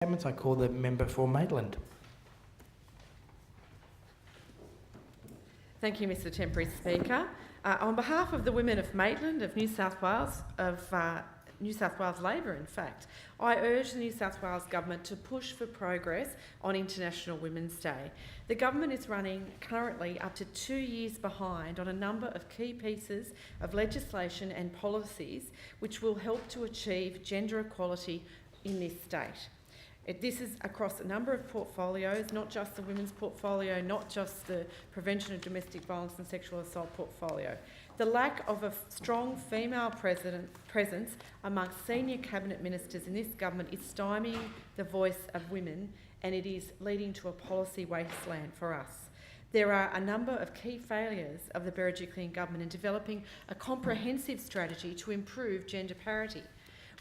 I call the member for Maitland. Thank you, Mr Temporary Speaker. On behalf of the women of Maitland, of New South Wales Labor, in fact, I urge the New South Wales Government to push for progress on International Women's Day. The Government is running currently up to 2 years behind on a number of key pieces of legislation and policies which will help to achieve gender equality in this state. This is across a number of portfolios, not just the women's portfolio, not just the prevention of domestic violence and sexual assault portfolio. The lack of a strong female presence amongst senior cabinet ministers in this government is stymieing the voice of women, and it is leading to a policy wasteland for us. There are a number of key failures of the Berejiklian government in developing a comprehensive strategy to improve gender parity.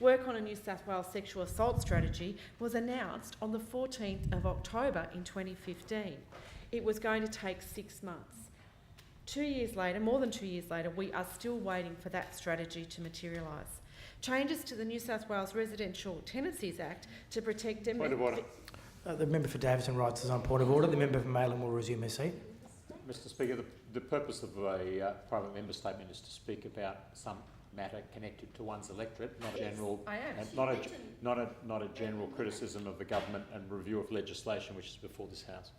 Work on a New South Wales sexual assault strategy was announced on the 14th of October in 2015. It was going to take 6 months. 2 years later, more than 2 years later, we are still waiting for that strategy to materialise. Changes to the New South Wales Residential Tenancies Act to protect... Point of order. The member for Davidson writes is on point of order. The member for Maitland will resume his seat. Mr Speaker, the purpose of a private member statement is to speak about some matter connected to one's electorate, not a general, not a general criticism of the government and review of legislation which is before this House.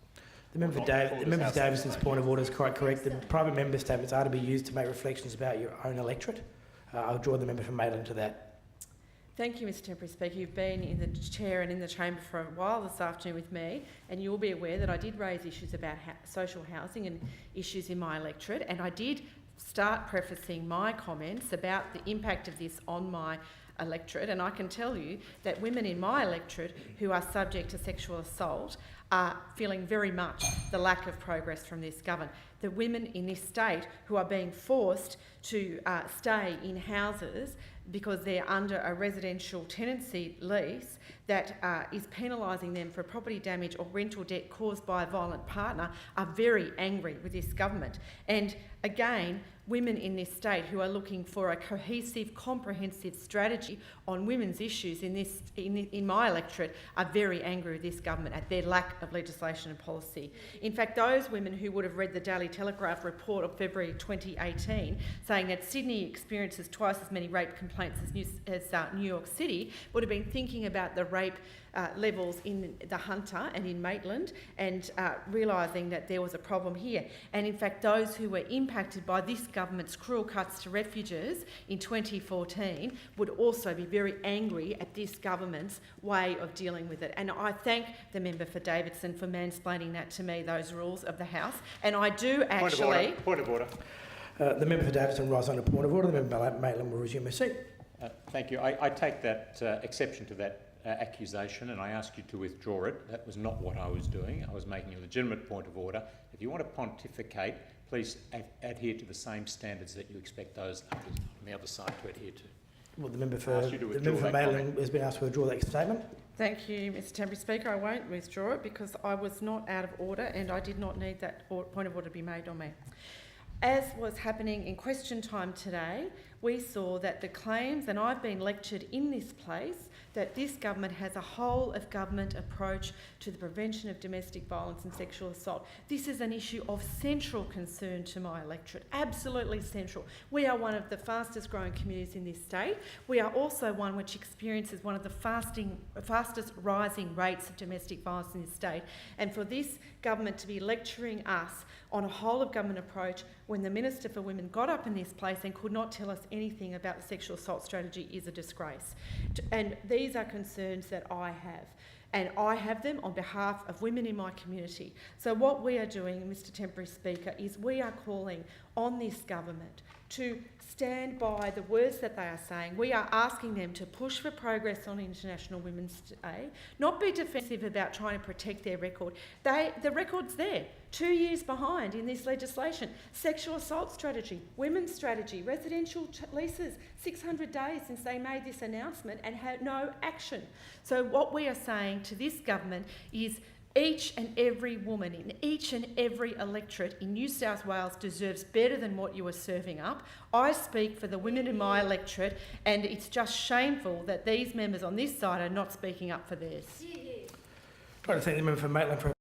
The member for Davidson's point of order is quite correct. The private member statements are to be used to make reflections about your own electorate. I'll draw the member for Maitland to that. Thank you, Mr Temporary Speaker. You've been in the chair and in the chamber for a while this afternoon with me, and you'll be aware that I did raise issues about social housing and issues in my electorate, and I did start prefacing my comments about the impact of this on my electorate, and I can tell you that women in my electorate who are subject to sexual assault are feeling very much the lack of progress from this government. The women in this state who are being forced to stay in houses because they're under a residential tenancy lease that is penalising them for property damage or rental debt caused by a violent partner are very angry with this government. And again, women in this state who are looking for a cohesive, comprehensive strategy on women's issues in my electorate are very angry with this government at their lack of legislation and policy. In fact, those women who would have read the Daily Telegraph report of February 2018 saying that Sydney experiences twice as many rape complaints as New York City would have been thinking about the rape levels in the Hunter and in Maitland and realising that there was a problem here. And in fact, those who were impacted by this government's cruel cuts to refugees in 2014 would also be very angry at this government's way of dealing with it. And I thank the member for Davidson for mansplaining that to me, those rules of the House. And I do actually... Point of order. The member for Davidson rises on a point of order. The member for Maitland will resume his seat. Thank you. I take that exception to that accusation, and I ask you to withdraw it. That was not what I was doing. I was making a legitimate point of order. If you want to pontificate, please adhere to the same standards that you expect those others on the other side to adhere to. Well, the member for Maitland has been asked to withdraw that statement. Thank you, Mr Temporary Speaker. I won't withdraw it because I was not out of order and I did not need that point of order to be made on me. As was happening in question time today, we saw that the claims, and I've been lectured in this place, that this government has a whole-of-government approach to the prevention of domestic violence and sexual assault. This is an issue of central concern to my electorate, absolutely central. We are one of the fastest growing communities in this state. We are also one which experiences one of the fastest rising rates of domestic violence in this state. And for this government to be lecturing us on a whole-of-government approach when the Minister for Women got up in this place and could not tell us anything about the sexual assault strategy is a disgrace. And these are concerns that I have. And I have them on behalf of women in my community. So what we are doing, Mr Temporary Speaker, is we are calling on this government to stand by the words that they are saying. We are asking them to push for progress on International Women's Day, not be defensive about trying to protect their record. The record's there, 2 years behind in this legislation. Sexual assault strategy, women's strategy, residential leases, 600 days since they made this announcement and had no action. So what we are saying to this government is each and every woman in each and every electorate in New South Wales deserves better than what you are serving up. I speak for the women in my electorate, and it's just shameful that these members on this side are not speaking up for theirs. I'd like to thank the member for Maitland for